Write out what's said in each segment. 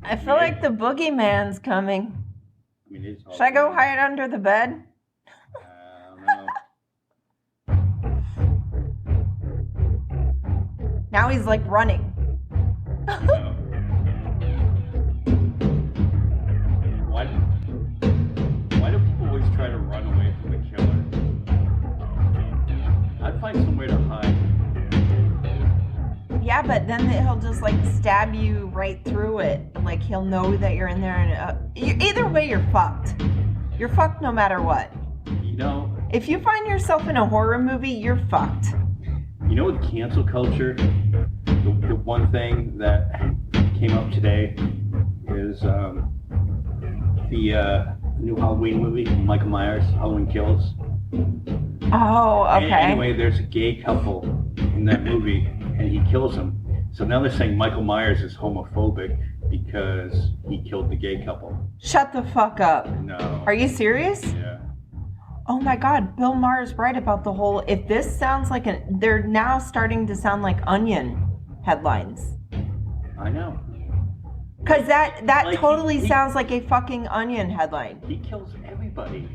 I feel like the boogeyman's coming. I mean, it's Should I go hide under the bed? I don't know. Now he's like running. No. Why do people always try to run away from the killer? I'd find somewhere to hide. Yeah, but then he'll just like stab you right through it. Like he'll know that you're in there, and either way, you're fucked. You're fucked no matter what. You know. If you find yourself in a horror movie, you're fucked. You know, with cancel culture, the one thing that came up today is the new Halloween movie, Michael Myers, Halloween Kills. Oh, okay. Anyway, there's a gay couple in that movie, and he kills them. So now they're saying Michael Myers is homophobic because he killed the gay couple. Shut the fuck up. No. Are you serious? Yeah. Oh my God, Bill Maher's right about the whole, if this sounds like they're now starting to sound like Onion headlines. I know. Because that Like, totally sounds like a fucking Onion headline. He kills everybody.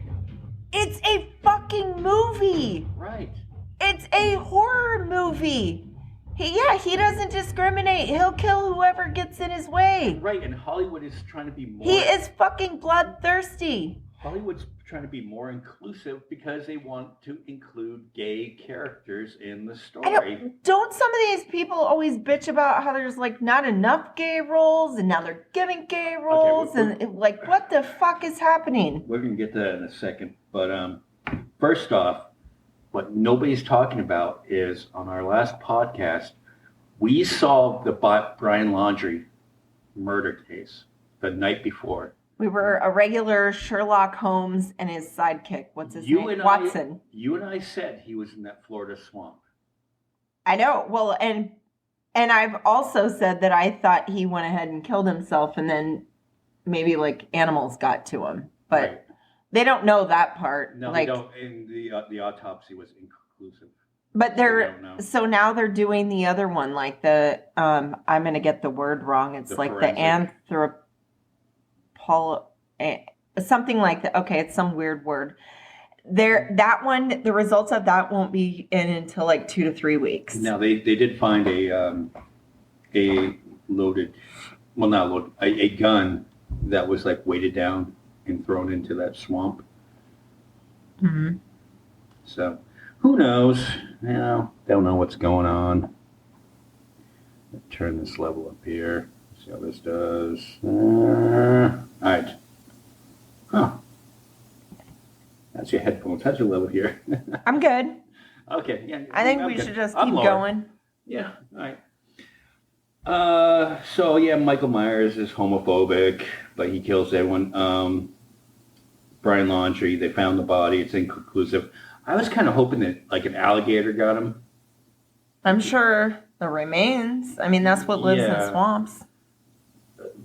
It's a fucking movie. Right. It's a horror movie. He doesn't discriminate. He'll kill whoever gets in his way. Right, and Hollywood is trying to be more... He is fucking bloodthirsty. Hollywood's trying to be more inclusive because they want to include gay characters in the story. Don't some of these people always bitch about how there's like not enough gay roles and now they're giving gay roles and like what the fuck is happening? We're going to get to that in a second. But first off, what nobody's talking about is on our last podcast, we solved the Brian Laundrie murder case the night before. We were a regular Sherlock Holmes and his sidekick. What's his name? Watson. You and I said he was in that Florida swamp. I know. Well, and I've also said that I thought he went ahead and killed himself and then maybe like animals got to him. But right. They don't know that part. No, like, they don't. And the autopsy was inconclusive. But so now they're doing the other one, like the I'm going to get the word wrong. It's like forensic. Something like that. Okay, it's some weird word. That one, the results of that won't be in until like 2 to 3 weeks. Now they did find a loaded, well not loaded, a gun that was like weighted down and thrown into that swamp. Mm-hmm. So who knows? Don't know what's going on. Turn this level up here. See how this does. All right. Huh. That's your headphones. How's your level here? I'm good. Okay. Yeah. I think we should just keep going. Yeah. All right. So yeah, Michael Myers is homophobic, but he kills everyone. Brian Laundrie, they found the body. It's inconclusive. I was kind of hoping that like an alligator got him. I'm sure the remains. I mean, that's what lives in swamps.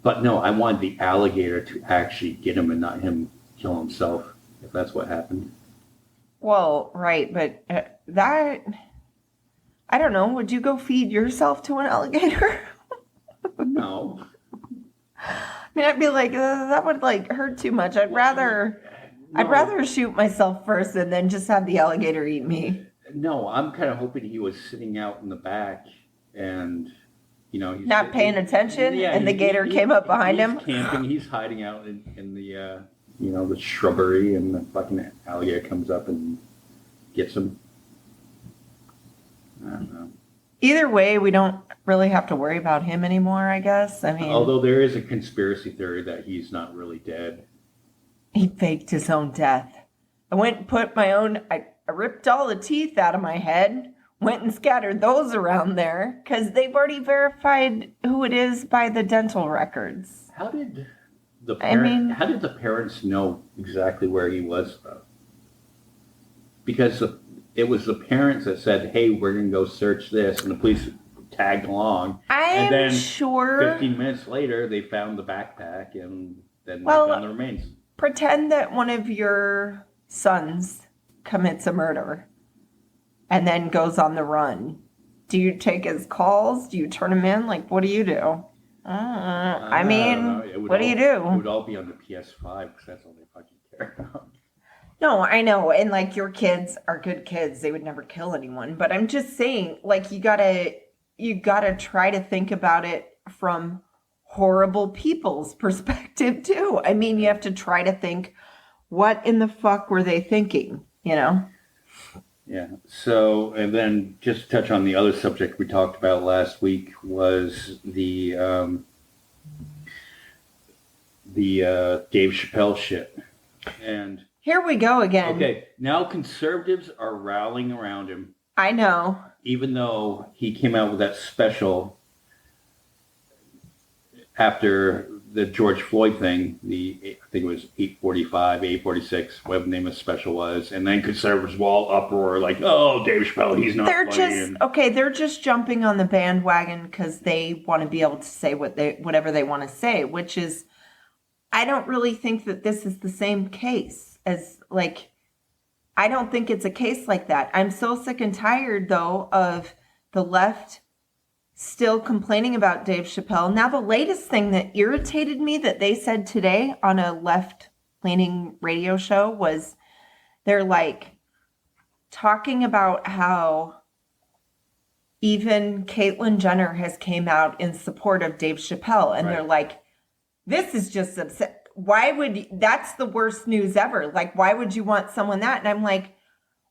But no, I wanted the alligator to actually get him and not him kill himself, if that's what happened. Well, right, but that... I don't know. Would you go feed yourself to an alligator? No. I mean, I'd be like, that would like hurt too much. I'd rather shoot myself first and then just have the alligator eat me. No, I'm kind of hoping he was sitting out in the back and... he's not paying attention, and the gator came up behind him. He's camping. He's hiding out in the the shrubbery, and the fucking alligator comes up and gets him. I don't know. Either way, we don't really have to worry about him anymore, I guess. I mean, although there is a conspiracy theory that he's not really dead. He faked his own death. I went and put I ripped all the teeth out of my head. Went and scattered those around there because they've already verified who it is by the dental records. How did the parents know exactly where he was from? Because it was the parents that said, "Hey, we're going to go search this," and the police tagged along. And then 15 minutes later, they found the backpack, and then they found the remains. Pretend that one of your sons commits a murder and then goes on the run. Do you take his calls? Do you turn him in? Like, what do you do? I mean, what do you do? It would all be on the PS5 because that's all they fucking care about. No, I know. And like your kids are good kids. They would never kill anyone. But I'm just saying, like, you gotta try to think about it from horrible people's perspective too. I mean, you have to try to think, what in the fuck were they thinking, you know? Yeah. So, and then just to touch on the other subject we talked about last week was the Dave Chappelle shit. And here we go again. Okay, now conservatives are rallying around him. I know. Even though he came out with that special after the George Floyd thing, I think it was 845, 846, whatever the name of the special was, and then conservatives were all uproar like, "Oh, Dave Chappelle, he's not funny." They're just jumping on the bandwagon because they want to be able to say whatever they want to say, which is, I don't really think that this is the same case as, like, I don't think it's a case like that. I'm so sick and tired, though, of the left still complaining about Dave Chappelle. Now, the latest thing that irritated me that they said today on a left-leaning radio show was they're like talking about how even Caitlyn Jenner has came out in support of Dave Chappelle. And They're like, this is just upset. That's the worst news ever. Like, why would you want someone that? And I'm like,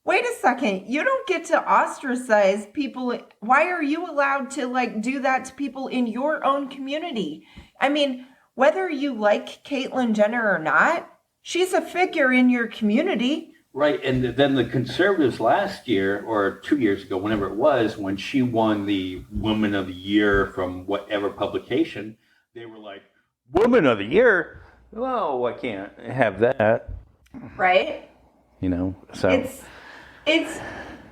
wait a second, you don't get to ostracize people. Why are you allowed to like do that to people in your own community? I mean, whether you like Caitlyn Jenner or not, she's a figure in your community. Right, and then the conservatives last year, or 2 years ago, whenever it was, when she won the Woman of the Year from whatever publication, they were like, Woman of the Year? Oh, I can't have that. Right? You know, so...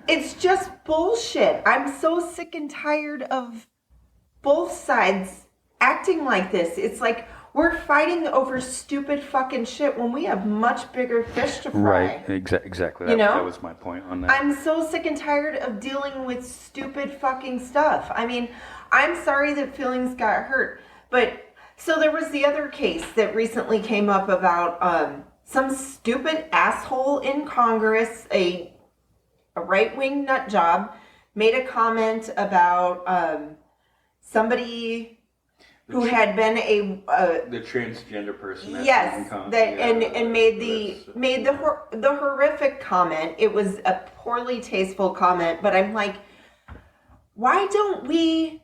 It's just bullshit. I'm so sick and tired of both sides acting like this. It's like we're fighting over stupid fucking shit when we have much bigger fish to fry. Right, exactly. That was my point on that. I'm so sick and tired of dealing with stupid fucking stuff. I mean, I'm sorry that feelings got hurt, but so there was the other case that recently came up about some stupid asshole in Congress, a right-wing nut job, made a comment about somebody who had been the transgender person. Yes, and made the horrific comment. It was a poorly tasteful comment, but I'm like, why don't we?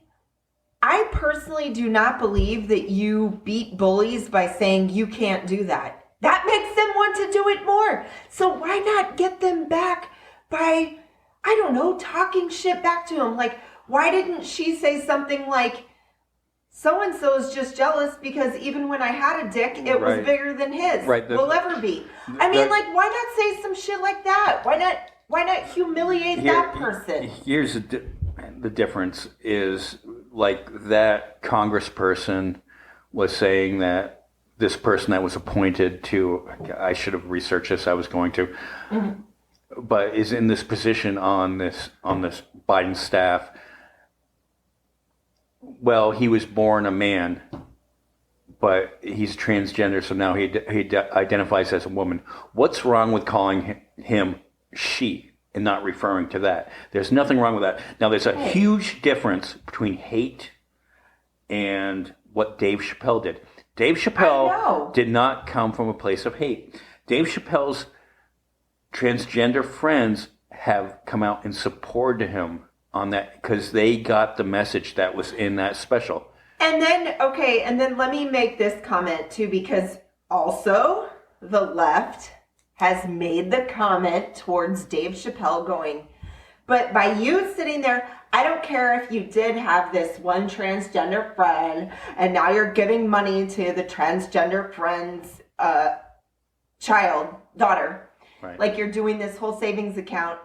I personally do not believe that you beat bullies by saying you can't do that. That makes them want to do it more. So why not get them back by, I don't know, talking shit back to them? Like, why didn't she say something like, so-and-so is just jealous because even when I had a dick, it was bigger than his. Will ever be. I mean, like, why not say some shit like that? Why not humiliate that person? Here's the difference is, like, that congressperson was saying that this person that was appointed to, I should have researched this, I was going to, but is in this position on this Biden staff. Well, he was born a man, but he's transgender, so now he identifies as a woman. What's wrong with calling him she and not referring to that? There's nothing wrong with that. Now, there's a huge difference between hate and what Dave Chappelle did. Dave Chappelle did not come from a place of hate. Dave Chappelle's transgender friends have come out and supported him on that because they got the message that was in that special. And then let me make this comment too, because also the left has made the comment towards Dave Chappelle going, but by you sitting there, I don't care if you did have this one transgender friend and now you're giving money to the transgender friend's daughter. Right. Like you're doing this whole savings account.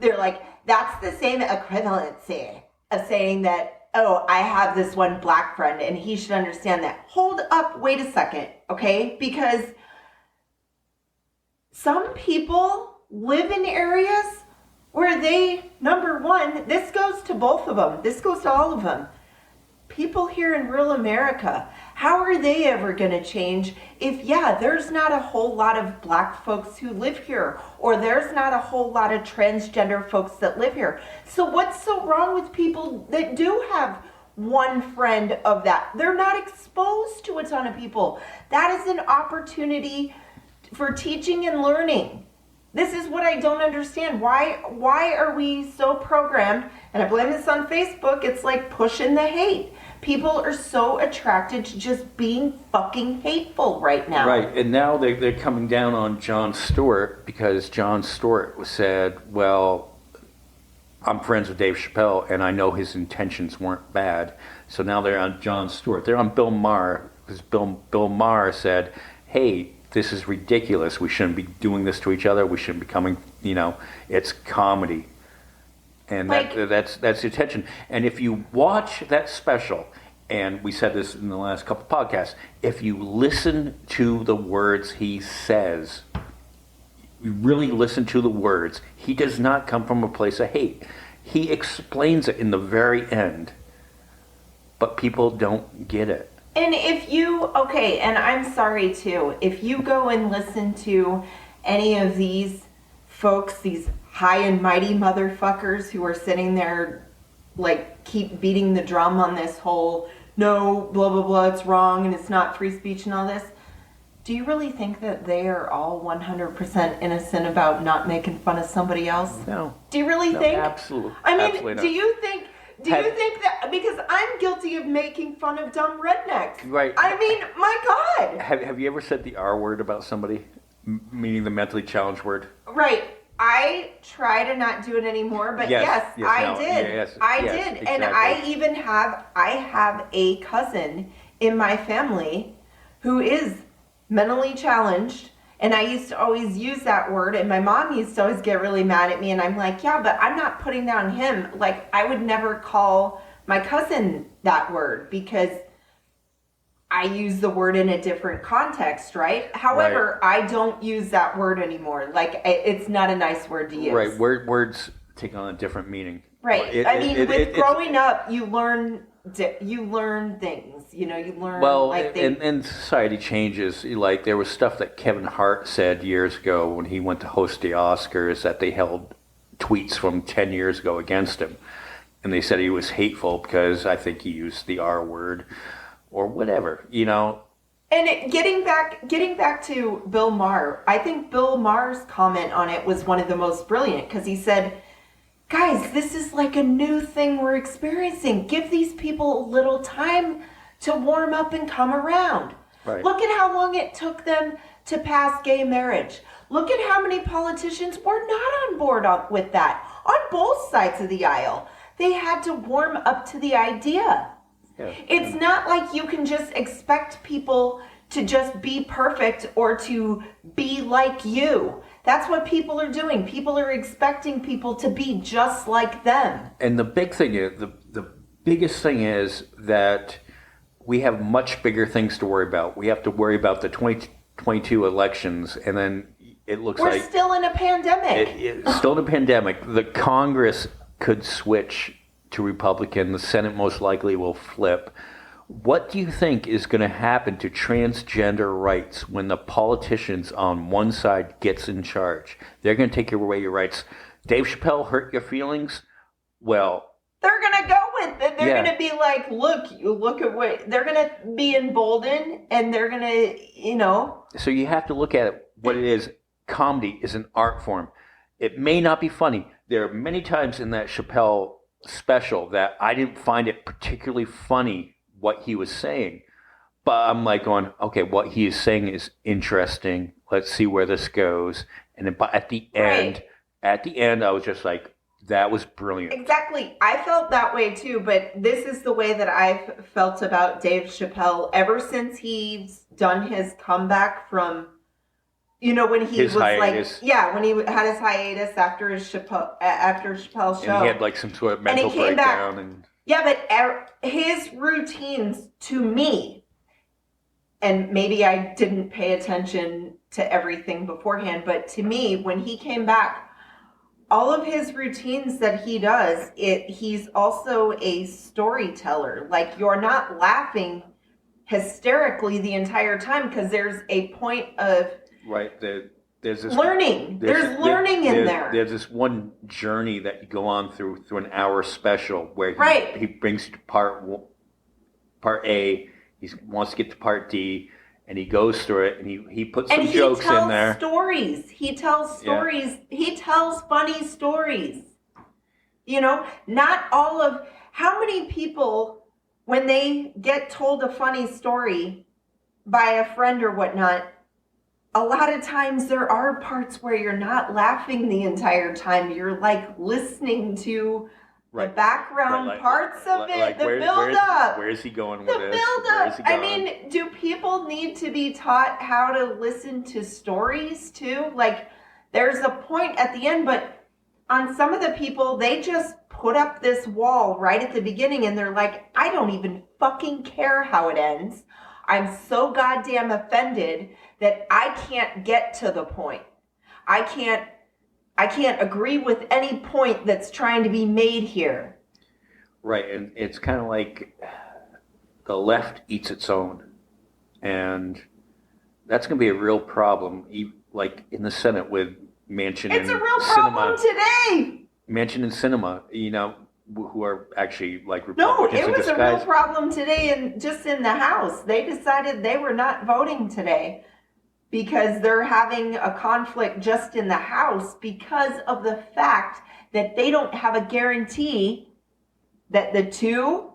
They're like, that's the same equivalency of saying that, oh, I have this one black friend and he should understand that. Hold up, wait a second, okay? Because some people live in areas where they, number one, this goes to both of them. This goes to all of them. people here in rural America, how are they ever going to change if, there's not a whole lot of black folks who live here, or there's not a whole lot of transgender folks that live here? So what's so wrong with people that do have one friend of that? They're not exposed to a ton of people. That is an opportunity for teaching and learning. This is what I don't understand. Why are we so programmed? And I blame this on Facebook. It's like pushing the hate. People are so attracted to just being fucking hateful right now. Right, and now they're coming down on Jon Stewart because Jon Stewart said, well, I'm friends with Dave Chappelle and I know his intentions weren't bad. So now they're on Jon Stewart. They're on Bill Maher because Bill Maher said, hey, this is ridiculous. We shouldn't be doing this to each other. We shouldn't be coming, it's comedy. And that's the attention. And if you watch that special, and we said this in the last couple podcasts, if you listen to the words he says, you really listen to the words, he does not come from a place of hate. He explains it in the very end, but people don't get it. And and I'm sorry too, if you go and listen to any of these folks, these high and mighty motherfuckers who are sitting there, like, keep beating the drum on this whole, no, blah, blah, blah, it's wrong and it's not free speech and all this, do you really think that they are all 100% innocent about not making fun of somebody else? No. Do you really think? Absolutely. I mean, absolutely not. do you think that, because I'm guilty of making fun of dumb rednecks. Right. I mean, my God. Have you ever said the R word about somebody? Meaning the mentally challenged word? Right. I try to not do it anymore, but yes, I did. I did. Exactly. And I have a cousin in my family who is mentally challenged. And I used to always use that word, and my mom used to always get really mad at me, and I'm like, yeah, but I'm not putting down him. Like, I would never call my cousin that word because I use the word in a different context, right? However, I don't use that word anymore. Like, it's not a nice word to use. Right, words take on a different meaning. Right. With growing up, you learn things. You learn. Well, and society changes. Like, there was stuff that Kevin Hart said years ago when he went to host the Oscars that they held tweets from 10 years ago against him. And they said he was hateful because I think he used the R word or whatever, And getting back to Bill Maher, I think Bill Maher's comment on it was one of the most brilliant because he said, guys, this is like a new thing we're experiencing. Give these people a little time to warm up and come around. Right. Look at how long it took them to pass gay marriage. Look at how many politicians were not on board with that on both sides of the aisle. They had to warm up to the idea. Yeah. It's not like you can just expect people to just be perfect or to be like you. That's what people are doing. People are expecting people to be just like them. And the big thing is, the biggest thing is that we have much bigger things to worry about. We have to worry about the 2022 elections, and then it looks like... We're still in a pandemic. Still in a pandemic. The Congress could switch to Republican. The Senate most likely will flip. What do you think is going to happen to transgender rights when the politicians on one side gets in charge? They're going to take away your rights. Dave Chappelle hurt your feelings? Well... They're going to go with it. They're going to be like, look at what... They're going to be emboldened, and they're going to, So you have to look at it, what it is. Comedy is an art form. It may not be funny. There are many times in that Chappelle special that I didn't find it particularly funny what he was saying. But I'm like going, okay, what he is saying is interesting. Let's see where this goes. And then at the end, I was just like, that was brilliant. Exactly. I felt that way too, but this is the way that I've felt about Dave Chappelle ever since he's done his comeback from, when he was hiatus. When he had his hiatus after Chappelle's show. And he had like some sort of mental breakdown. But his routines to me, and maybe I didn't pay attention to everything beforehand, but to me, when he came back, all of his routines that he does, he's also a storyteller. Like, you're not laughing hysterically the entire time because there's a point of there's this learning. There's learning in there. There's this one journey that you go on through an hour special where he brings you to part A. He wants to get to part D, and he goes through it, and he puts some jokes in there. He tells stories. He tells funny stories. You know, not all of how many people, when they get told a funny story by a friend or whatnot, a lot of times there are parts where you're not laughing the entire time. You're like listening to the background parts of it, the build-up. Where is he going with this? The build-up. I mean, do people need to be taught how to listen to stories too? Like, there's a point at the end, but on some of the people, they just put up this wall right at the beginning, and they're like, I don't even fucking care how it ends. I'm so goddamn offended that I can't get to the point. I can't agree with any point that's trying to be made here. Right, and it's kind of like the left eats its own, and that's going to be a real problem. Like in the Senate with Manchin and Sinema. It's a real problem today. Manchin and Sinema, you know, who are actually like Republicans. No, it was a real problem today, and just in the House, they decided they were not voting today because they're having a conflict just in the House because of the fact that they don't have a guarantee that the two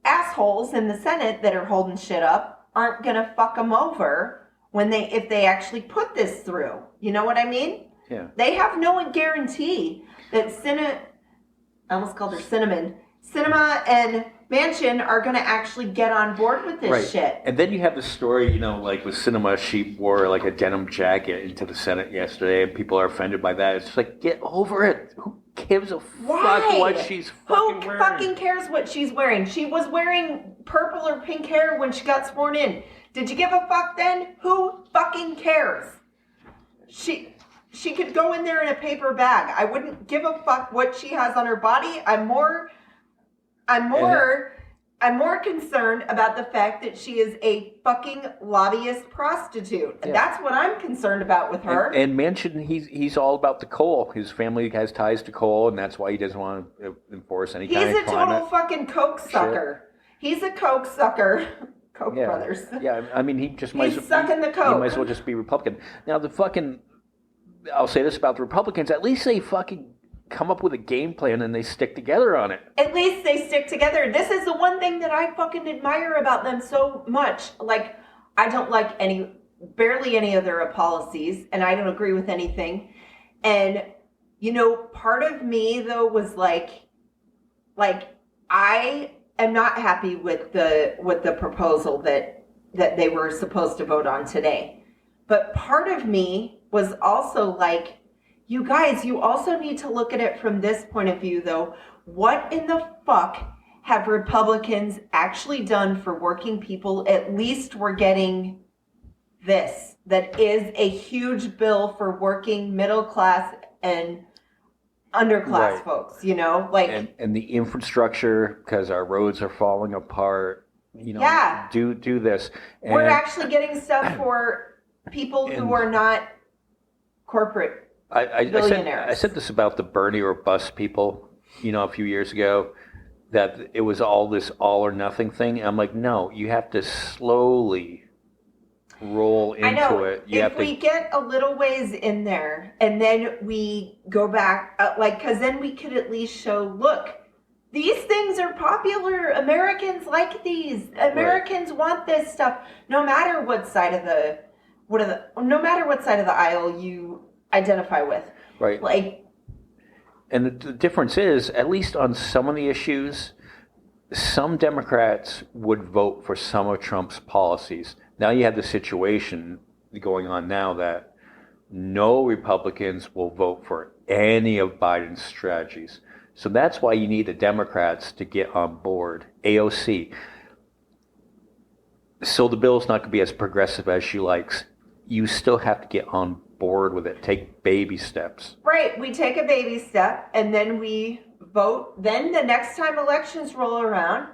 assholes in the Senate that are holding shit up aren't gonna fuck them over if they actually put this through. You know what I mean? Yeah. They have no guarantee that I almost called her Cinnamon. Sinema and Manchin are going to actually get on board with this shit. And then you have the story, you know, like with Sinema, she wore like a denim jacket into the Senate yesterday, and people are offended by that. It's just like, get over it. Who gives a fuck what she's fucking wearing? Who fucking cares what she's wearing? She was wearing purple or pink hair when she got sworn in. Did you give a fuck then? Who fucking cares? She could go in there in a paper bag. I wouldn't give a fuck what she has on her body. I'm more concerned about the fact that she is a fucking lobbyist prostitute. Yeah. That's what I'm concerned about with her. And Manchin, he's all about the coal. His family has ties to coal, and that's why he doesn't want to enforce any kind of climate. He's a total fucking coke sucker. He's a coke sucker. Koch brothers. Yeah, I mean, he just might. He's sucking the coke. He might as well just be Republican. Now, I'll say this about the Republicans, at least they fucking come up with a game plan and they stick together on it. At least they stick together. This is the one thing that I fucking admire about them so much. Like, I don't like barely any of their policies, and I don't agree with anything. And, you know, part of me, though, was like I am not happy with the proposal that they were supposed to vote on today. But part of me was also like, you guys, you also need to look at it from this point of view, though. What in the fuck have Republicans actually done for working people? At least we're getting this. That is a huge bill for working middle class and underclass folks, you know? Like, and the infrastructure, because our roads are falling apart, you know, do this. And we're actually getting stuff for people who are not corporate billionaires. I said this about the Bernie or bust people, you know, a few years ago, that it was all this all or nothing thing. And I'm like, no, you have to slowly roll into it. If we get a little ways in there and then we go back, because then we could at least show, look, these things are popular. Americans like these. Americans want this stuff, no matter what side of the aisle you identify with. Right. Like, and the difference is, at least on some of the issues, some Democrats would vote for some of Trump's policies. Now you have the situation going on now that no Republicans will vote for any of Biden's strategies. So that's why you need the Democrats to get on board. AOC. So the bill's not going to be as progressive as she likes. You still have to get on board with it. Take baby steps. Right. We take a baby step and then we vote. Then the next time elections roll around,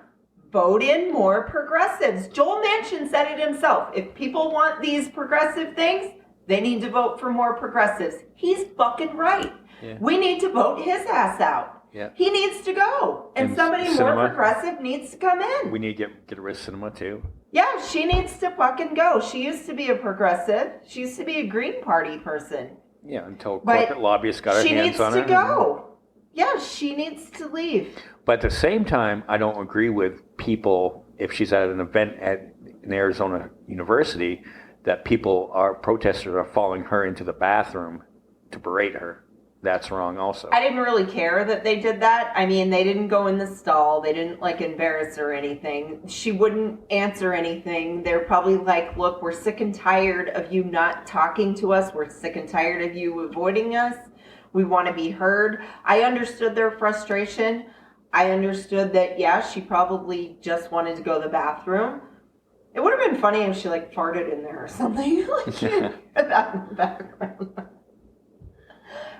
vote in more progressives. Joel Manchin said it himself. If people want these progressive things, they need to vote for more progressives. He's fucking right. Yeah. We need to vote his ass out. Yeah. He needs to go. And somebody more progressive needs to come in. We need to get rid of Cinema too. Yeah, she needs to fucking go. She used to be a progressive. She used to be a Green Party person. Yeah, until corporate lobbyists got their hands on her. She needs to go. Yeah, she needs to leave. But at the same time, I don't agree with people, if she's at an event at an Arizona university, that protesters are following her into the bathroom to berate her. That's wrong also. I didn't really care that they did that. I mean, they didn't go in the stall. They didn't embarrass her or anything. She wouldn't answer anything. They're probably like, look, we're sick and tired of you not talking to us. We're sick and tired of you avoiding us. We want to be heard. I understood their frustration. I understood that, yeah, she probably just wanted to go to the bathroom. It would have been funny if she farted in there or something. Like you hear that in the background.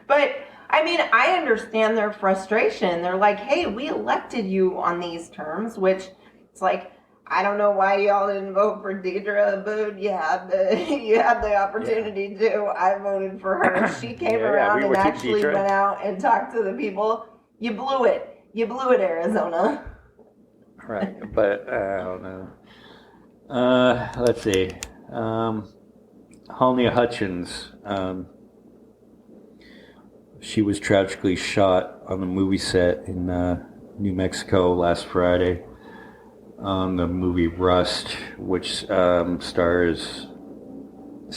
But, I mean, I understand their frustration. They're like, hey, we elected you on these terms, which it's like, I don't know why y'all didn't vote for Deidre, but you had the opportunity to. I voted for her. She came around and actually went out and talked to the people. You blew it. You blew it, Arizona. Right, but I don't know. Let's see. Halyna Hutchins. She was tragically shot on the movie set in New Mexico last Friday on the movie Rust, which starred,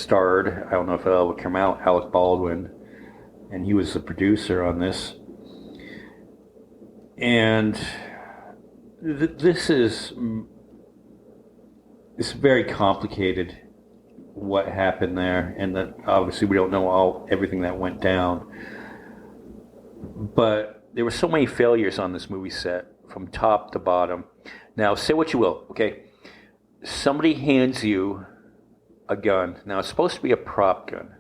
I don't know if it'll ever come out, Alec Baldwin, and he was the producer on this. And this is it's very complicated what happened there, and that obviously we don't know everything that went down. But there were so many failures on this movie set from top to bottom. Now, say what you will, okay? Somebody hands you a gun. Now, it's supposed to be a prop gun.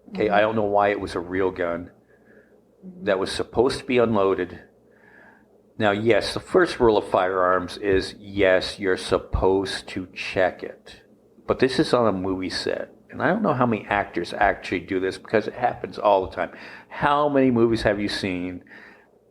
Okay, I don't know why it was a real gun that was supposed to be unloaded. Now, yes, the first rule of firearms is, yes, you're supposed to check it. But this is on a movie set. And I don't know how many actors actually do this because it happens all the time. How many movies have you seen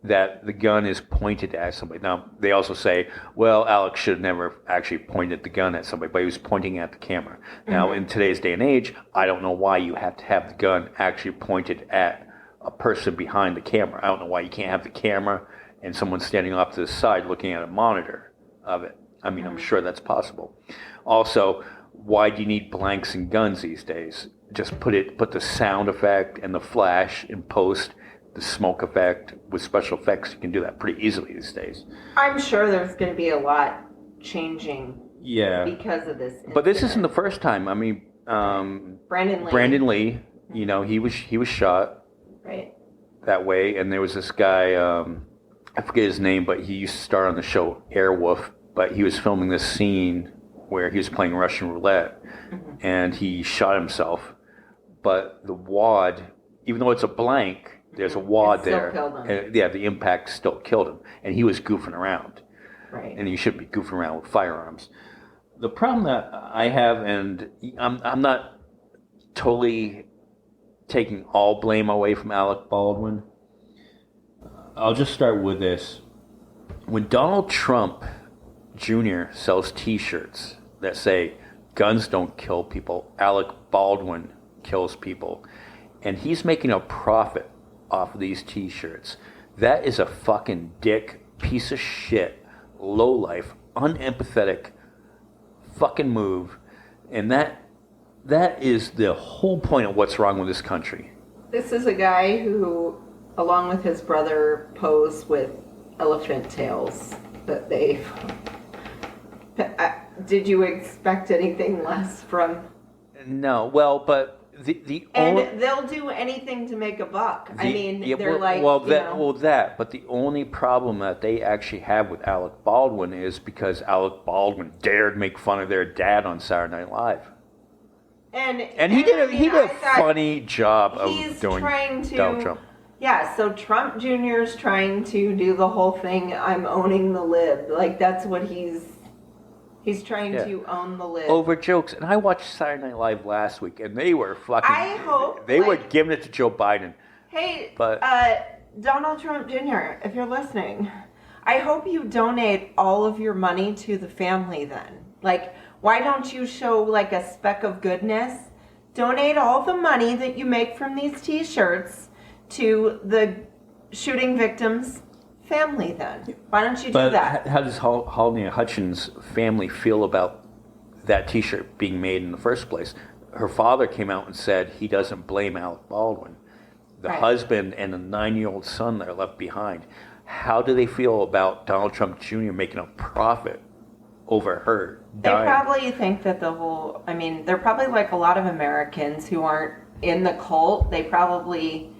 that the gun is pointed at somebody? Now, they also say, well, Alex should have never actually pointed the gun at somebody, but he was pointing at the camera. Now, in today's day and age, I don't know why you have to have the gun actually pointed at a person behind the camera. I don't know why you can't have the camera and someone standing off to the side looking at a monitor of it. I mean, I'm sure that's possible. Also, why do you need blanks and guns these days? Just put the sound effect and the flash in post, the smoke effect with special effects. You can do that pretty easily these days. I'm sure there's going to be a lot changing. Yeah. Because of this incident. But this isn't the first time. I mean, Brandon Lee, you know, he was shot. Right. That way, and there was this guy, I forget his name, but he used to star on the show Airwolf, but he was filming this scene where he was playing Russian roulette, and he shot himself. But the wad, even though it's a blank, there's a wad there. Still killed him. And, yeah, the impact still killed him, and he was goofing around. Right. And you shouldn't be goofing around with firearms. The problem that I have, and I'm not totally taking all blame away from Alec Baldwin. I'll just start with this. When Donald Trump Jr. sells T-shirts that say, guns don't kill people, Alec Baldwin kills people, and he's making a profit off of these T-shirts, that is a fucking dick, piece of shit, lowlife, unempathetic fucking move, and that is the whole point of what's wrong with this country. This is a guy who, along with his brother, posed with elephant tails that they... Did you expect anything less from... No, well, but the and they'll do anything to make a buck. But the only problem that they actually have with Alec Baldwin is because Alec Baldwin dared make fun of their dad on Saturday Night Live. And he did a funny job of doing Donald Trump. Yeah, so Trump Jr. is trying to do the whole thing, I'm owning the lib. Like, that's what he's trying to own the lib. Over jokes. And I watched Saturday Night Live last week, and they were fucking... I hope... They were giving it to Joe Biden. Hey, Donald Trump Jr., if you're listening, I hope you donate all of your money to the family then. Like, why don't you show, like, a speck of goodness? Donate all the money that you make from these T-shirts to the shooting victims' family then. Why don't you do that? How does Halnia Hutchins' family feel about that T-shirt being made in the first place? Her father came out and said he doesn't blame Alec Baldwin. The husband and the 9-year-old son that are left behind. How do they feel about Donald Trump Jr. making a profit over her dying? They probably think that they're probably like a lot of Americans who aren't in the cult. They probably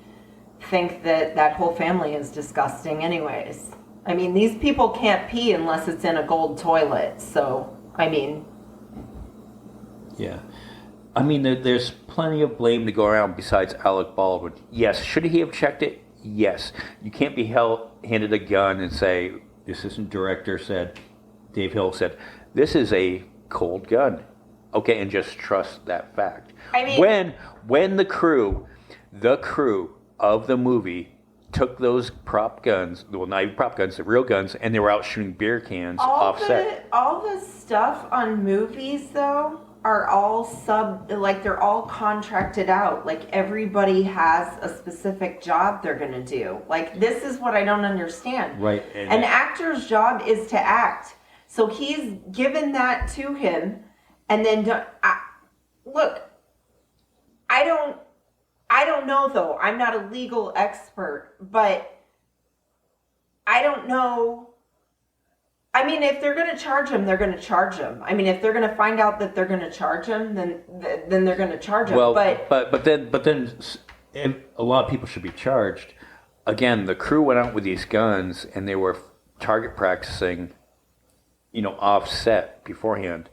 think that whole family is disgusting anyways. I mean, these people can't pee unless it's in a gold toilet. So, I mean... Yeah. I mean, there's plenty of blame to go around besides Alec Baldwin. Yes. Should he have checked it? Yes. You can't be handed a gun and say, the assistant director said, Dave Hill said, this is a cold gun. Okay, and just trust that fact. I mean... When the crew of the movie took those prop guns, well, not even prop guns, the real guns, and they were out shooting beer cans offset. All the stuff on movies, though, are all they're all contracted out. Like, everybody has a specific job they're going to do. Like, this is what I don't understand. Right. An actor's job is to act. So he's given that to him, and then, look, I don't know, though. I'm not a legal expert, but I don't know. I mean, if they're going to charge him, they're going to charge him. I mean, if they're going to find out that they're going to charge him, then they're going to charge him. Well, but then a lot of people should be charged. Again, the crew went out with these guns, and they were target practicing, offset beforehand.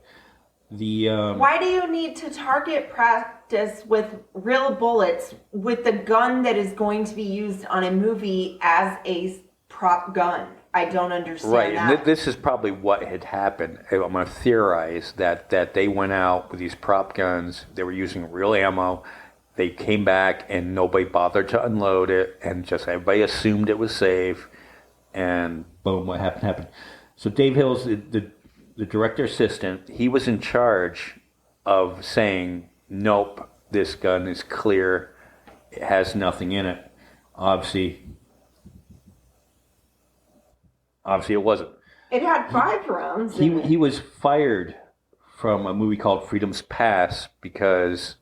Why do you need to target practice with real bullets with the gun that is going to be used on a movie as a prop gun? I don't understand that. Right, and this is probably what had happened. I'm going to theorize that they went out with these prop guns. They were using real ammo. They came back and nobody bothered to unload it, and just everybody assumed it was safe. And boom, what happened. So Dave Hill's the director assistant. He was in charge of saying, nope, this gun is clear. It has nothing in it. Obviously it wasn't. It had 5 rounds. He was fired from a movie called Freedom's Pass because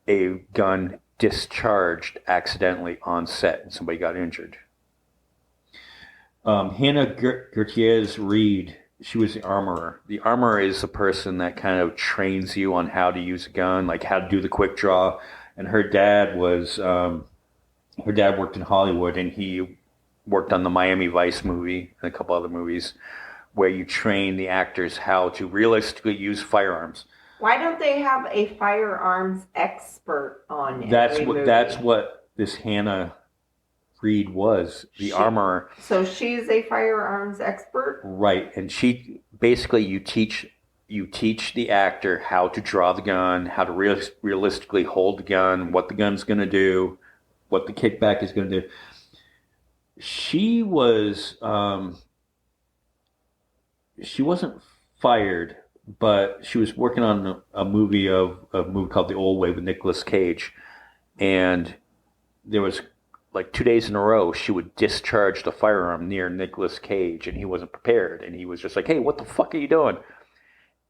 a gun discharged accidentally on set and somebody got injured. Hannah Gutierrez Reed, she was the armorer. The armorer is the person that kind of trains you on how to use a gun, like how to do the quick draw. And her dad worked in Hollywood, and he worked on the Miami Vice movie and a couple other movies where you train the actors how to realistically use firearms. Why don't they have a firearms expert on every movie? That's what this Hannah Reed was, the armorer. So she's a firearms expert? Right, and she basically you teach the actor how to draw the gun, how to realistically hold the gun, what the gun's going to do, what the kickback is going to do. She wasn't fired, but she was working on a movie called The Old Way with Nicolas Cage, and there was like 2 days in a row she would discharge the firearm near Nicolas Cage, and he wasn't prepared, and he was just like, "Hey, what the fuck are you doing?"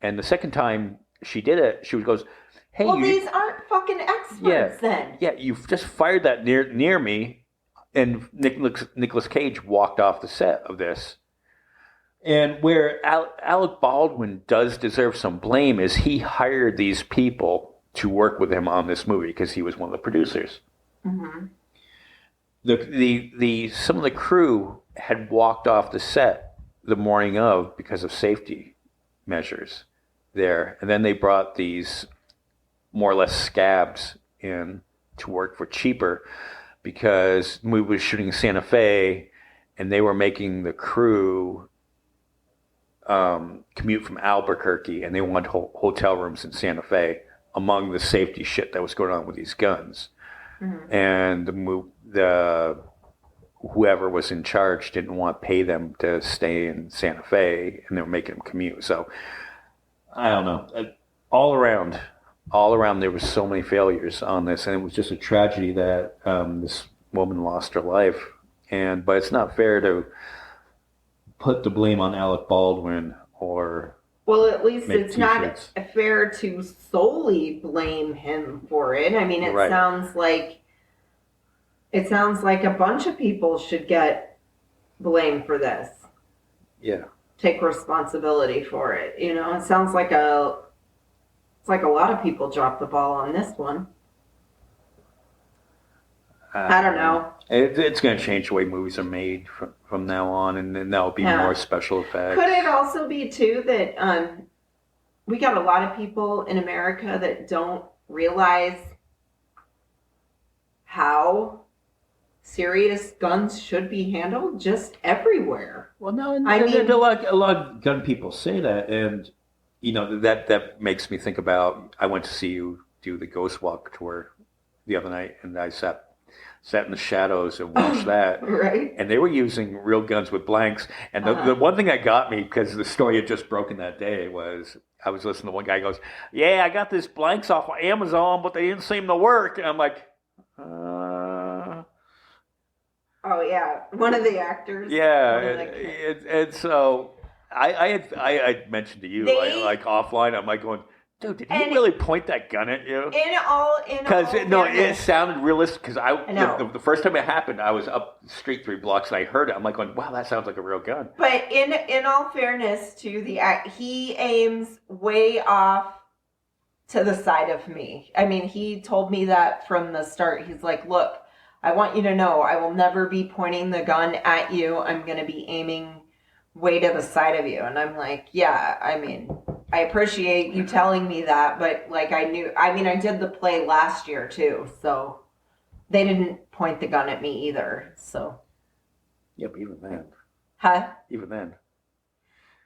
And the second time she did it, she goes, "Hey, well, these aren't fucking experts then." Yeah, you've just fired that near me, and Nicolas Cage walked off the set of this. And where Alec Baldwin does deserve some blame is he hired these people to work with him on this movie because he was one of the producers. Mm-hmm. Some of the crew had walked off the set the morning of because of safety measures there. And then they brought these more or less scabs in to work for cheaper because we were shooting Santa Fe and they were making the crew commute from Albuquerque and they wanted hotel rooms in Santa Fe among the safety shit that was going on with these guns. Mm-hmm. And the whoever was in charge didn't want to pay them to stay in Santa Fe, and they were making them commute. So I don't know. All around, there was so many failures on this, and it was just a tragedy that this woman lost her life. But it's not fair to put the blame on Alec Baldwin or. Well, at least it's not fair to solely blame him for it. I mean, it sounds like a bunch of people should get blamed for this. Yeah. Take responsibility for it. You know, it sounds like a lot of people dropped the ball on this one. I don't know. It's going to change the way movies are made from now on, and then there'll be more special effects. Could it also be, too, that we got a lot of people in America that don't realize how serious guns should be handled just everywhere? Well, no, I mean, a lot of gun people say that, and, you know, that makes me think about, I went to see you do the Ghost Walk tour the other night, and I sat in the shadows and watched that. Right. And they were using real guns with blanks. And the one thing that got me, because the story had just broken that day, was I was listening to one guy goes, yeah, I got this blanks off of Amazon, but they didn't seem to work. And I'm like, Oh, yeah. One of the actors. Yeah. And so I had mentioned to you, like offline, I'm like going, dude, did he really point that gun at you? Because it sounded realistic. Because the first time it happened, I was up the street 3 blocks and I heard it. I'm like going, wow, that sounds like a real gun. But in all fairness to the act, he aims way off to the side of me. I mean, he told me that from the start. He's like, look, I want you to know I will never be pointing the gun at you. I'm going to be aiming way to the side of you. And I'm like, yeah, I mean, I appreciate you telling me that, but like I did the play last year too, so they didn't point the gun at me either, so. Yeah, but even then. Huh? Even then.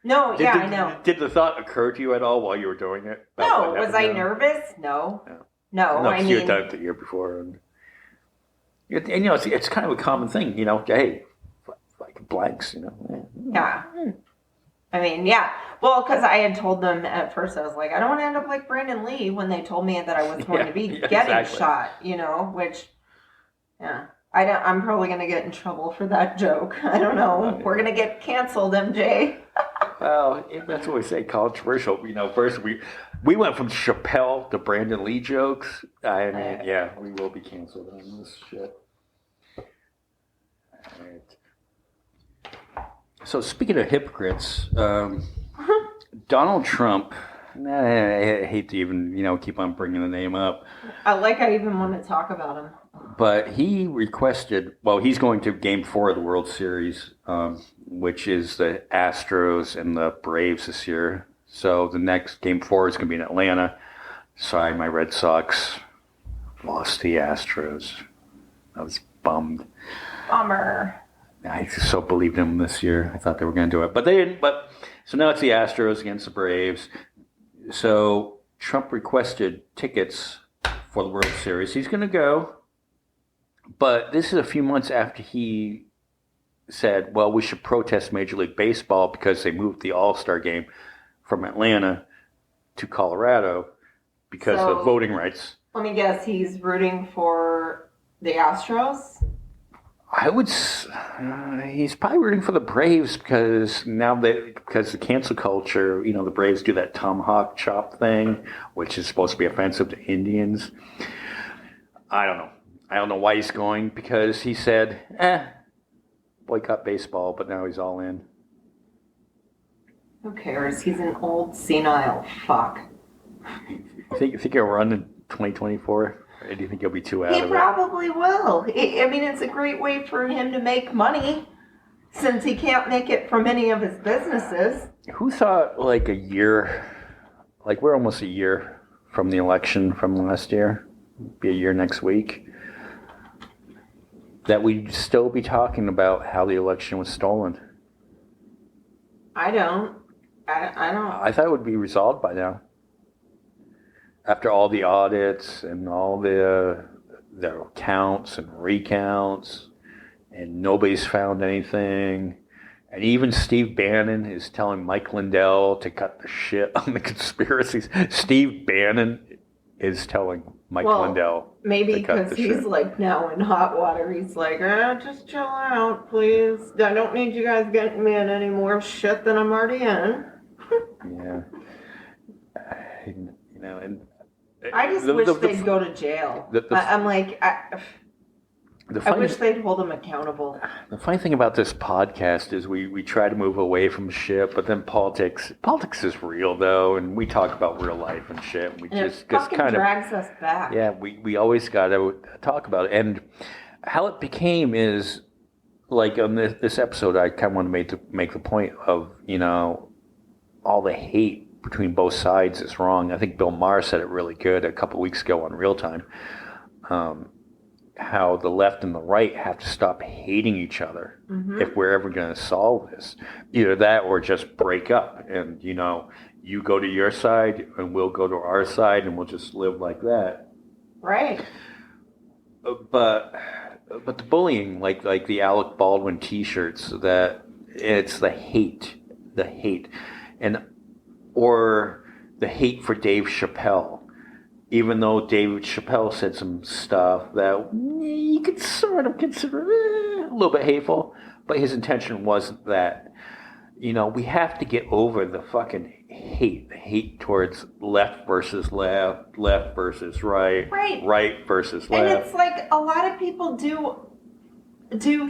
No, I know. Did the thought occur to you at all while you were doing it? No, was I nervous? No. No, I mean. You had done it the year before. And you know, it's kind of a common thing, you know, hey, like blanks, you know. Yeah. I mean, yeah. Well, because I had told them at first, I was like, I don't want to end up like Brandon Lee when they told me that I was going to be getting shot, you know, which, I'm probably going to get in trouble for that joke. I don't know. We're going to get canceled, MJ. Well, that's what we say, controversial. You know, first we went from Chappelle to Brandon Lee jokes. I mean, we will be canceled on this shit. All right. So speaking of hypocrites, Donald Trump, I hate to even, keep on bringing the name up. I even want to talk about him. But he requested, he's going to Game 4 of the World Series, which is the Astros and the Braves this year. So the next Game 4 is going to be in Atlanta. Sorry, my Red Sox lost to the Astros. I was bummed. Bummer. I so believed in them this year. I thought they were going to do it. But they didn't. So now it's the Astros against the Braves. So Trump requested tickets for the World Series. He's going to go. But this is a few months after he said, well, we should protest Major League Baseball because they moved the All-Star game from Atlanta to Colorado because of voting rights. Let me guess, he's rooting for the Astros? He's probably rooting for the Braves because the cancel culture, the Braves do that tomahawk chop thing, which is supposed to be offensive to Indians. I don't know. I don't know why he's going because he said, boycott baseball, but now he's all in. Who cares? He's an old senile fuck. You think he'll run in 2024? Or do you think he'll be too out of it? He probably will. I mean, it's a great way for him to make money. since he can't make it from any of his businesses. Who thought like a year, like we're almost a year from the election from last year, be a year next week, that we'd still be talking about how the election was stolen? I don't. I thought it would be resolved by now. After all the audits and all the counts and recounts, and nobody's found anything. And even Steve Bannon is telling Mike Lindell to cut the shit on the conspiracies. Steve Bannon is telling Mike Lindell maybe to cut the because he's shit. like now in hot water. He's like, just chill out, please. I don't need you guys getting me in any more shit than I'm already in. Yeah. You know, and I just wish they'd go to jail. I'm like, I wish they'd hold them accountable. The funny thing about this podcast is we try to move away from shit, but then politics is real though, and we talk about real life and shit. And it fucking drags us back. Yeah, we always got to talk about it. And how it became is, like on this episode, I kind of want to make the point of, you know, all the hate between both sides is wrong. I think Bill Maher said it really good a couple weeks ago on Real Time. How the left and the right have to stop hating each other if we're ever going to solve this. Either that or just break up. And, you know, you go to your side and we'll go to our side and we'll just live like that. Right. But the bullying, like the Alec Baldwin T-shirts, that it's the hate, or the hate for Dave Chappelle. Even though Dave Chappelle said some stuff that you could sort of consider a little bit hateful, but his intention wasn't that. You know, we have to get over the fucking hate. The hate towards left versus left, left versus right, right versus left. And it's like a lot of people do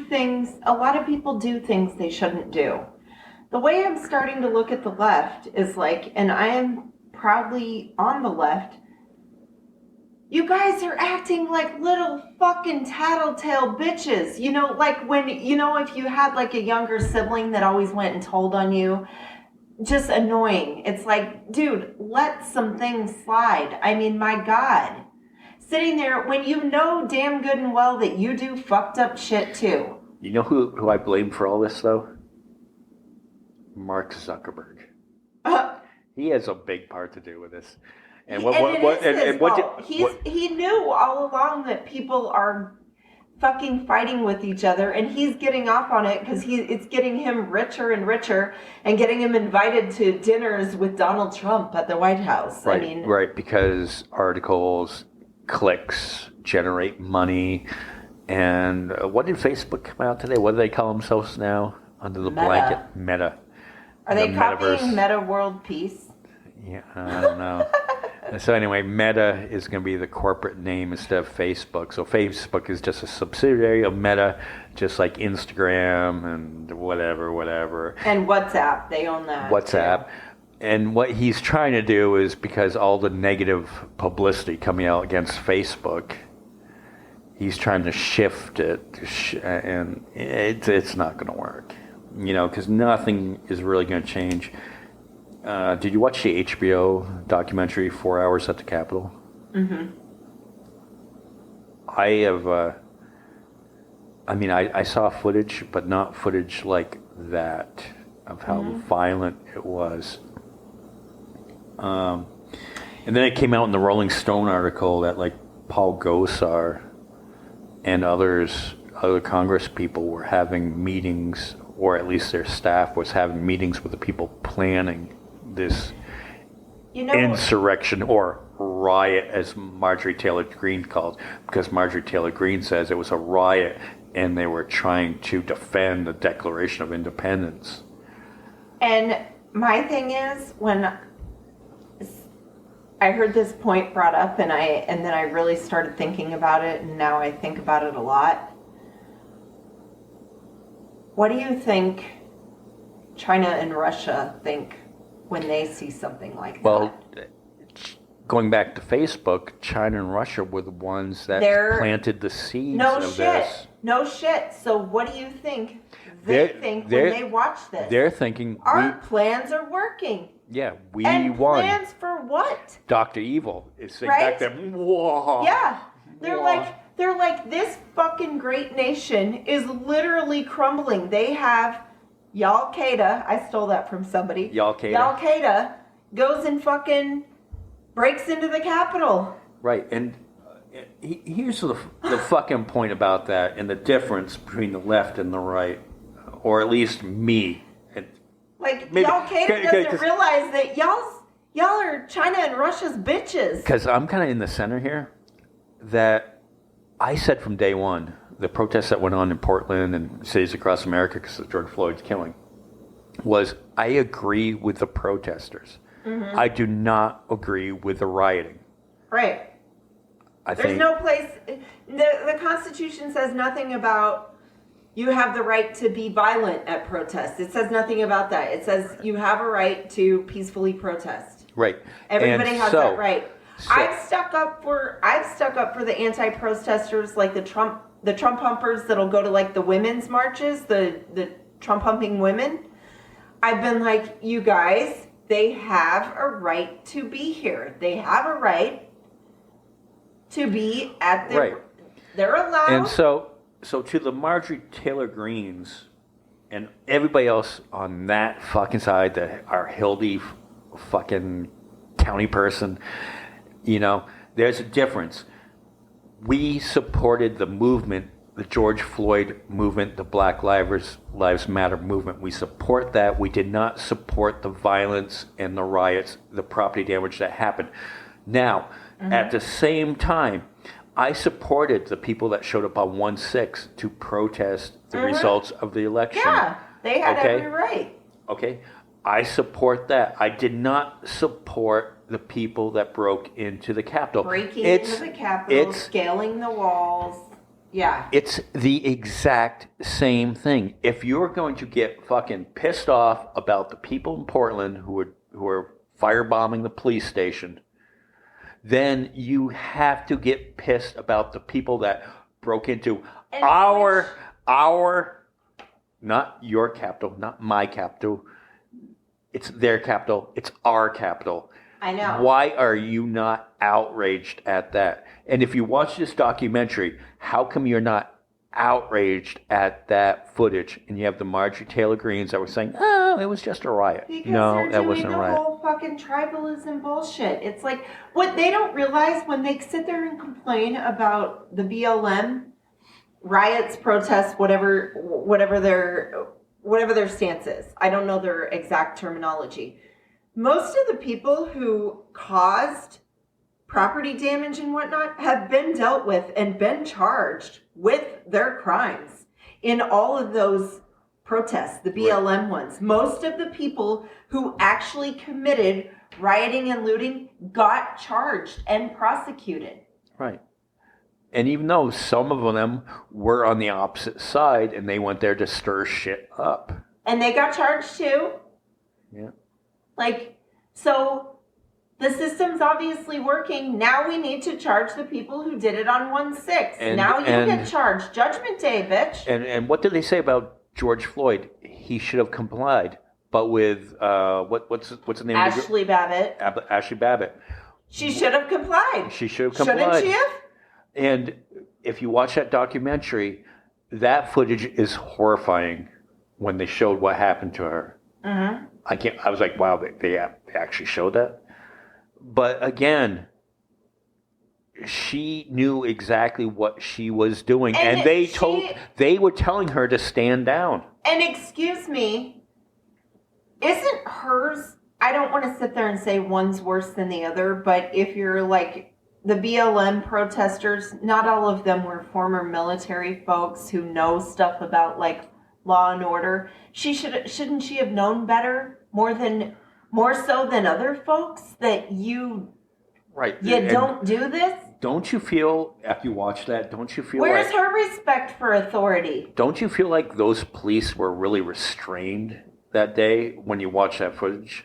things. A lot of people do things they shouldn't do. The way I'm starting to look at the left is like, and I am proudly on the left. You guys are acting like little fucking tattletale bitches. You know, like when, you know, if you had like a younger sibling that always went and told on you, just annoying. It's like, dude, let some things slide. I mean, my God. Sitting there when you know damn good and well that you do fucked up shit too. You know who I blame for all this though? Mark Zuckerberg. He has a big part to do with this. And he knew all along that people are fucking fighting with each other, and he's getting off on it because it's getting him richer and richer, and getting him invited to dinners with Donald Trump at the White House. Right, I mean, right, because articles, clicks generate money. And what did Facebook come out today? What do they call themselves now under the blanket? Meta. Are they copying Meta World Peace? Yeah, I don't know. So anyway, Meta is going to be the corporate name instead of Facebook. So Facebook is just a subsidiary of Meta, just like Instagram and whatever. And WhatsApp, they own that. WhatsApp. Too. And what he's trying to do is, because all the negative publicity coming out against Facebook, he's trying to shift it, and it's not going to work. You know, because nothing is really going to change. Did you watch the HBO documentary 4 Hours at the Capitol? Mm-hmm. I have. I saw footage, but not footage like that of how violent it was. And then it came out in the Rolling Stone article that like Paul Gosar and other Congress people were having meetings, or at least their staff was having meetings with the people planning this insurrection or riot, as Marjorie Taylor Greene called, because Marjorie Taylor Greene says it was a riot and they were trying to defend the Declaration of Independence. And my thing is, when I heard this point brought up, and then I really started thinking about it, and now I think about it a lot. What do you think China and Russia think when they see something like that? Well, going back to Facebook, China and Russia were the ones that planted the seeds of this. No shit. So what do you think they think when they watch this? They're thinking our plans are working. Yeah, we and won. Plans for what? Dr. Evil is sitting right? back there. Whoa. Yeah. They're like, this fucking great nation is literally crumbling. They have Al-Qaeda. I stole that from somebody. Al-Qaeda goes and fucking breaks into the Capitol. Right, and here's the fucking point about that, and the difference between the left and the right, or at least me. Like, Al-Qaeda doesn't realize that y'all are China and Russia's bitches. Because I'm kind of in the center here, that I said from day one, the protests that went on in Portland and cities across America because of George Floyd's killing, was I agree with the protesters. Mm-hmm. I do not agree with the rioting. Right. There's no place. The Constitution says nothing about you have the right to be violent at protests. It says nothing about that. It says you have a right to peacefully protest. Right. Everybody has that right. I've stuck up for the anti-protesters, like the Trump humpers that'll go to like the women's marches, the Trump humping women. I've been like, you guys, they have a right to be here. They have a right to be at their... Right. They're allowed... And so to the Marjorie Taylor Greens and everybody else on that fucking side, our Hildy fucking county person, there's a difference. We supported the movement, the George Floyd movement, the Black Lives Matter movement. We support that. We did not support the violence and the riots, the property damage that happened. Now, at the same time, I supported the people that showed up on 1/6 to protest the results of the election. Yeah, they had every right. Okay, I support that. I did not support the people that broke into the Capitol. Breaking into the Capitol, scaling the walls. Yeah. It's the exact same thing. If you're going to get fucking pissed off about the people in Portland who are firebombing the police station, then you have to get pissed about the people that broke into our, not your capital, not my capital. It's their capital. It's our capital. I know. Why are you not outraged at that? And if you watch this documentary, how come you're not outraged at that footage? And you have the Marjorie Taylor Greens that were saying, "Oh, it was just a riot." Because that wasn't a riot. The whole fucking tribalism bullshit. It's like what they don't realize when they sit there and complain about the BLM riots, protests, whatever their stance is. I don't know their exact terminology. Most of the people who caused property damage and whatnot have been dealt with and been charged with their crimes in all of those protests, the BLM ones. Most of the people who actually committed rioting and looting got charged and prosecuted. Right. And even though some of them were on the opposite side and they went there to stir shit up. And they got charged too. Yeah. So the system's obviously working. Now we need to charge the people who did it on 1/6. Now you get charged. Judgment Day, bitch. And what did they say about George Floyd? He should have complied. But with, what's the name of the Ashley Babbitt. Ashley Babbitt. She should have complied. Shouldn't she have? And if you watch that documentary, that footage is horrifying when they showed what happened to her. Mm-hmm. I was like, wow, they actually showed that. But again, she knew exactly what she was doing, and they were telling her to stand down. And excuse me, isn't hers? I don't want to sit there and say one's worse than the other, but if you're like the BLM protesters, not all of them were former military folks who know stuff about like law and order. Shouldn't she have known better? More so than other folks that you don't do this? Don't you feel, after you watch that, where's her respect for authority? Don't you feel like those police were really restrained that day when you watch that footage?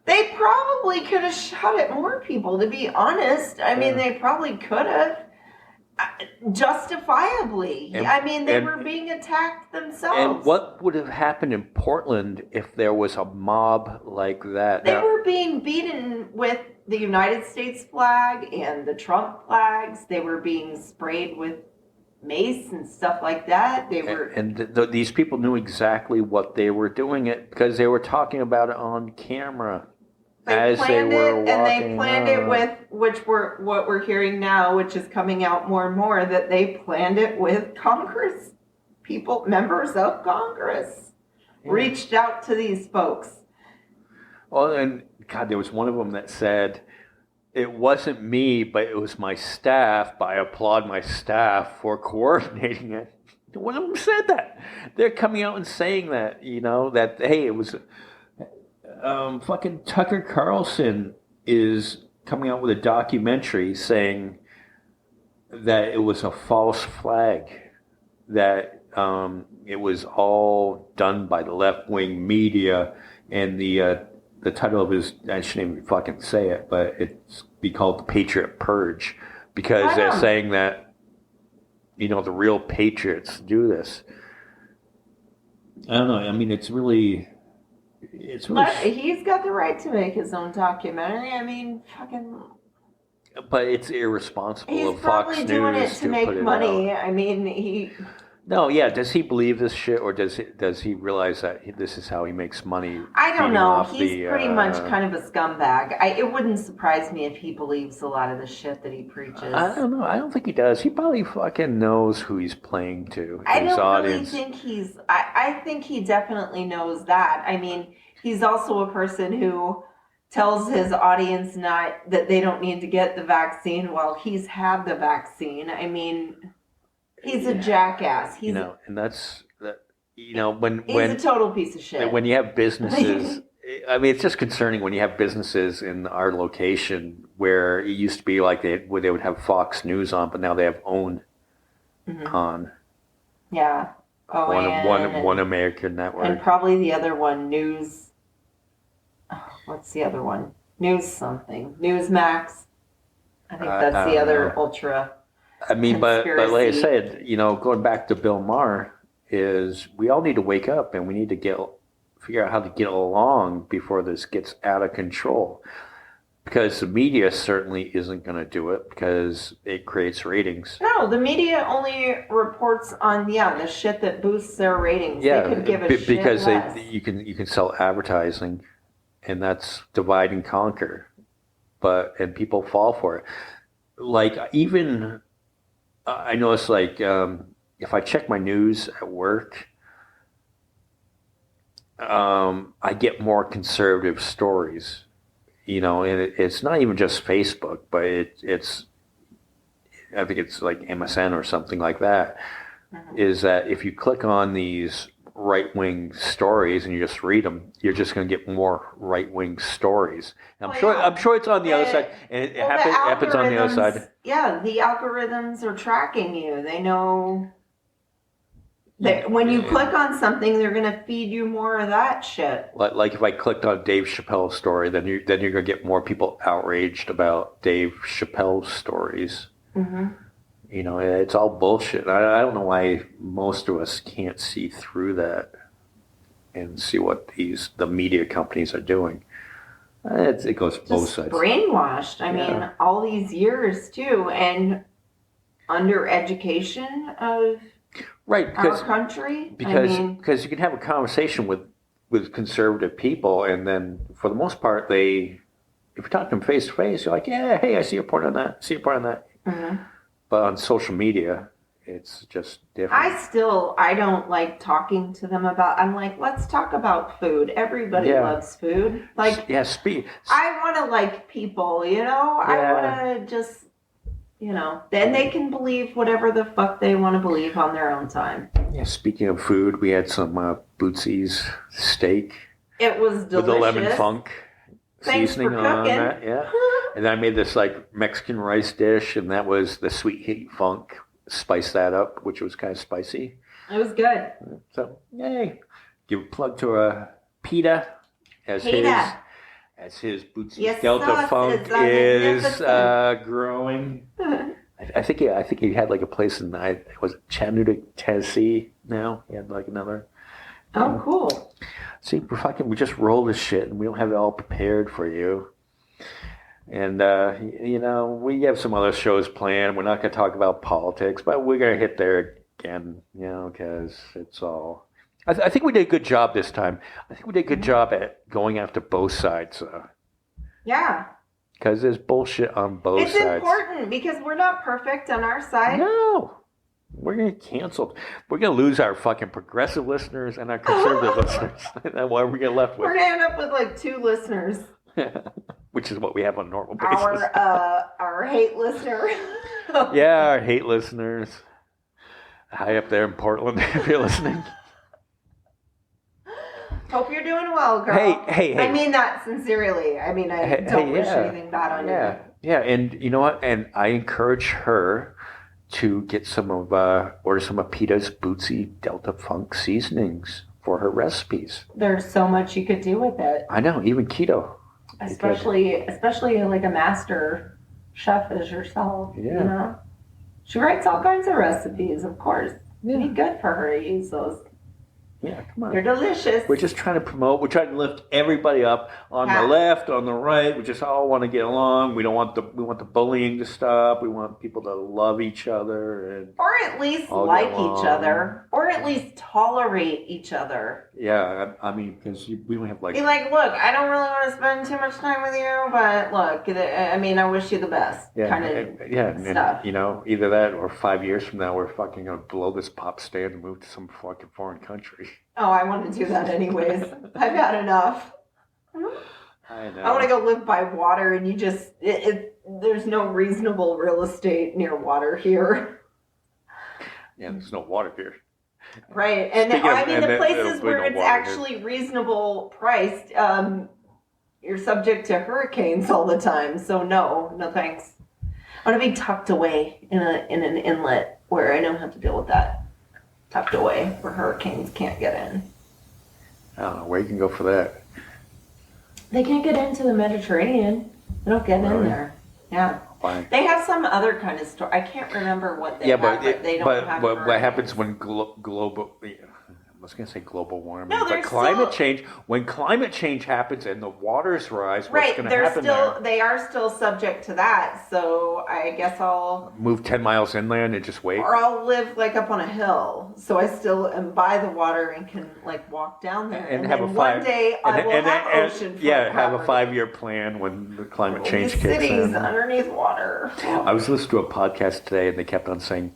They probably could have shot at more people, to be honest. I mean, they probably could have. Justifiably. I mean, they were being attacked themselves. And what would have happened in Portland if there was a mob like that? They were being beaten with the United States flag and the Trump flags. They were being sprayed with mace and stuff like that. They were, these people knew exactly what they were doing it because they were talking about it on camera. They planned it with what we're hearing now, which is coming out more and more, that they planned it with Congress. Members of Congress reached out to these folks. Well, and God, there was one of them that said, it wasn't me, but it was my staff, but I applaud my staff for coordinating it. One of them said that. They're coming out and saying that, that, hey, it was... fucking Tucker Carlson is coming out with a documentary saying that it was a false flag, that it was all done by the left-wing media, and the title of his, I shouldn't even fucking say it, but it's be called The Patriot Purge, because they're saying that, the real patriots do this. I don't know. I mean, it's really... he's got the right to make his own documentary. I mean, fucking... But it's irresponsible of He's Fox News probably doing it to make money. I mean, No, yeah. Does he believe this shit, or does he realize that this is how he makes money? I don't know. He's pretty much kind of a scumbag. It wouldn't surprise me if he believes a lot of the shit that he preaches. I don't know. I don't think he does. He probably fucking knows who he's playing to. I don't really think he's... I think he definitely knows that. I mean, he's also a person who tells his audience that they don't need to get the vaccine while he's had the vaccine. I mean... He's a jackass. And that's that. When he's a total piece of shit. When you have businesses, I mean, it's just concerning when you have businesses in our location where it used to be like they would have Fox News on, but now they have OWN on. Yeah. One American network, and probably the other one, News. What's the other one? News something. Newsmax. I think that's the other ultra. I mean, but like I said, going back to Bill Maher, is we all need to wake up and we need to figure out how to get along before this gets out of control. Because the media certainly isn't going to do it because it creates ratings. No, the media only reports on the shit that boosts their ratings. Yeah, they could give a shit because less. you can sell advertising, and that's divide and conquer. And people fall for it. Like even. I notice, if I check my news at work, I get more conservative stories, and it's not even just Facebook, but it's I think it's like MSN or something like that, is that if you click on these right-wing stories and you just read them, you're just going to get more right-wing stories. And I'm sure it's on the other side, and it happens on the other side. Yeah, the algorithms are tracking you. They know that when you click on something, they're going to feed you more of that shit. Like if I clicked on Dave Chappelle's story, then you're going to get more people outraged about Dave Chappelle's stories. Mm-hmm. It's all bullshit. I don't know why most of us can't see through that and see what the media companies are doing. It goes both sides. Brainwashed. I mean, all these years too, and under education of our country. Because you can have a conversation with conservative people, and then for the most part, if you talk to them face to face, you're like, yeah, hey, I see your point on that. Mm-hmm. But on social media, it's just different. I don't like talking to them I'm like, let's talk about food. Everybody loves food. Like, I want to like people, I want to just, then they can believe whatever the fuck they want to believe on their own time. Yeah, speaking of food, we had some Bootsy's steak. It was delicious. With the lemon funk seasoning on that, yeah. And then I made this Mexican rice dish, and that was the sweet heat funk. Spiced that up, which was kind of spicy. It was good. So, yay. Give a plug to PETA as his Bootsy's Delta Funk is growing. I I think he had like a place in Chattanooga, Tennessee. Now he had like another. Oh, cool. See, we just roll this shit, and we don't have it all prepared for you. And we have some other shows planned. We're not going to talk about politics, but we're going to hit there again, because it's all. I think we did a good job this time. I think we did a good job at going after both sides. Yeah. Because there's bullshit on both sides. It's important because we're not perfect on our side. No. We're going to get canceled. We're going to lose our fucking progressive listeners and our conservative listeners. And what are we going to left with? We're going to end up with like 2 listeners. Which is what we have on a normal basis. Our hate listener. Yeah, our hate listeners. High up there in Portland, if you're listening. Hope you're doing well, girl. Hey. I mean that sincerely. I mean, I don't wish anything bad on you. Yeah, and you know what? And I encourage her to get order some of Peta's Bootsy Delta Funk seasonings for her recipes. There's so much you could do with it. I know, even keto. Especially like a master chef as yourself. Yeah. She writes all kinds of recipes, of course. It'd be good for her to use those. Yeah, come on. They're delicious. We're just trying to promote. We're trying to lift everybody up on the left, on the right. We just all want to get along. We want the bullying to stop. We want people to love each other or at least like each other, or at least tolerate each other. Yeah, I mean, because we don't have be like, look, I don't really want to spend too much time with you, but look, I mean, I wish you the best. Kind of stuff. And, either that or 5 years from now, we're fucking gonna blow this pop stand and move to some fucking foreign country. Oh, I want to do that anyways. I've had enough. I know. I want to go live by water, and there's no reasonable real estate near water here. Yeah, there's no water here. Right, and the places where it's actually reasonable priced, you're subject to hurricanes all the time. So no thanks. I want to be tucked away in an inlet where I don't have to deal with that. Tucked away where hurricanes can't get in. I don't know where you can go for that. They can't get into the Mediterranean. They don't get in there. Yeah. Fine. They have some other kind of story. I can't remember what they have, but they don't have. But what happens when global? I was going to say global warming, but climate change. When climate change happens and the waters rise, what's going to happen there? They are still subject to that. So I guess I'll move 10 miles inland and just wait, or I'll live like up on a hill, so I still am by the water and can like walk down there. And have one day I will have ocean. Have a 5-year plan when the climate change kicks in. Cities underneath water. I was listening to a podcast today, and they kept on saying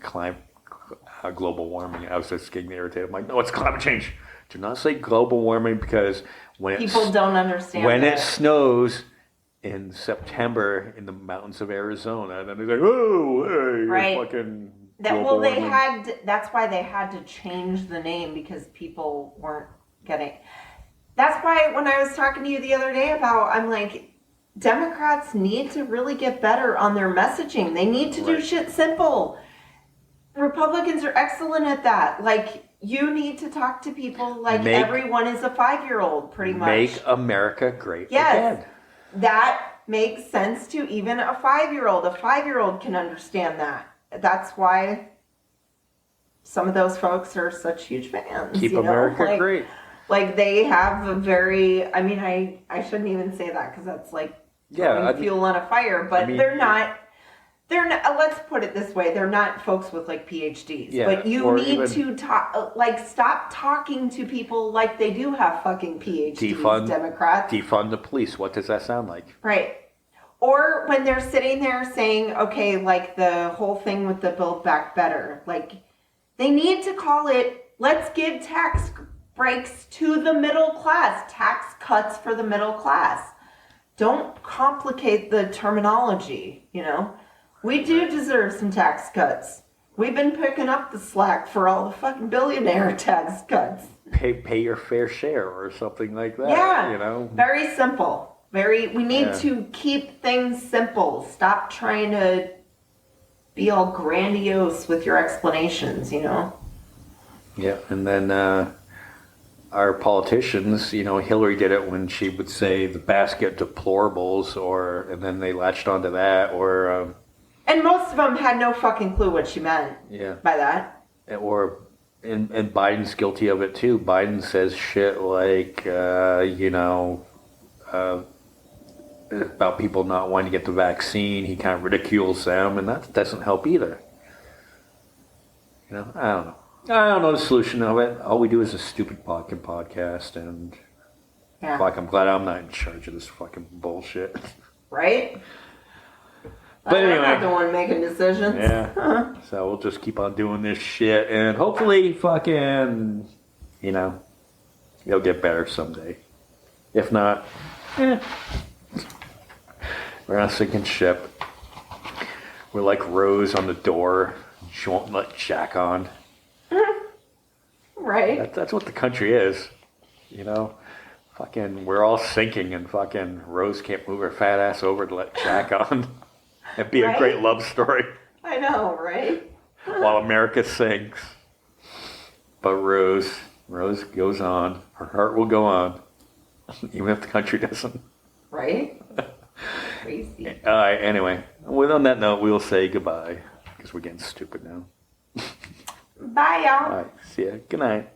global warming. I was just getting irritated. I'm like, no, it's climate change. Do not say global warming, because when people don't understand when it snows in September in the mountains of Arizona, and then they're like, oh, hey, right. Fucking that's why they had to change the name, because people weren't getting. That's why when I was talking to you the other day I'm like, Democrats need to really get better on their messaging. They need to do shit simple. Republicans are excellent at that. Like, you need to talk to people like everyone is a 5-year-old, pretty much. Make America great again. That makes sense to even a 5-year-old. A 5-year-old can understand that. That's why some of those folks are such huge fans. Keep America great. Like, they have a very, I mean, I shouldn't even say that, because that's like fuel on a fire, but they're not, let's put it this way, they're not folks with like PhDs, but you need to talk, stop talking to people like they do have fucking PhDs, Democrats. Defund the police. What does that sound like? Right. Or when they're sitting there saying, okay, like the whole thing with the Build Back Better, like they need to call it, let's give tax breaks to the middle class, tax cuts for the middle class. Don't complicate the terminology, We do deserve some tax cuts. We've been picking up the slack for all the fucking billionaire tax cuts. Pay your fair share or something like that. Yeah, very simple. We need to keep things simple. Stop trying to be all grandiose with your explanations, Yeah, and then our politicians, Hillary did it when she would say the basket deplorables, and then they latched onto that, or... And most of them had no fucking clue what she meant by that. And Biden's guilty of it too. Biden says shit like, about people not wanting to get the vaccine. He kind of ridicules them, and that doesn't help either. I don't know. I don't know the solution of it. All we do is a stupid fucking podcast, and fuck, I'm glad I'm not in charge of this fucking bullshit. Right? But anyway, I'm not the one making decisions. Yeah. So we'll just keep on doing this shit, and hopefully, fucking, it'll get better someday. If not, we're on a sinking ship. We're like Rose on the door. She won't let Jack on. Right. That's what the country is. Fucking, we're all sinking, and fucking Rose can't move her fat ass over to let Jack on. It'd be a great love story. I know, right? While America sinks. But Rose goes on. Her heart will go on. Even if the country doesn't. Right? Crazy. All right, anyway. On that note, we'll say goodbye. Because we're getting stupid now. Bye, y'all. All right, see ya. Good night.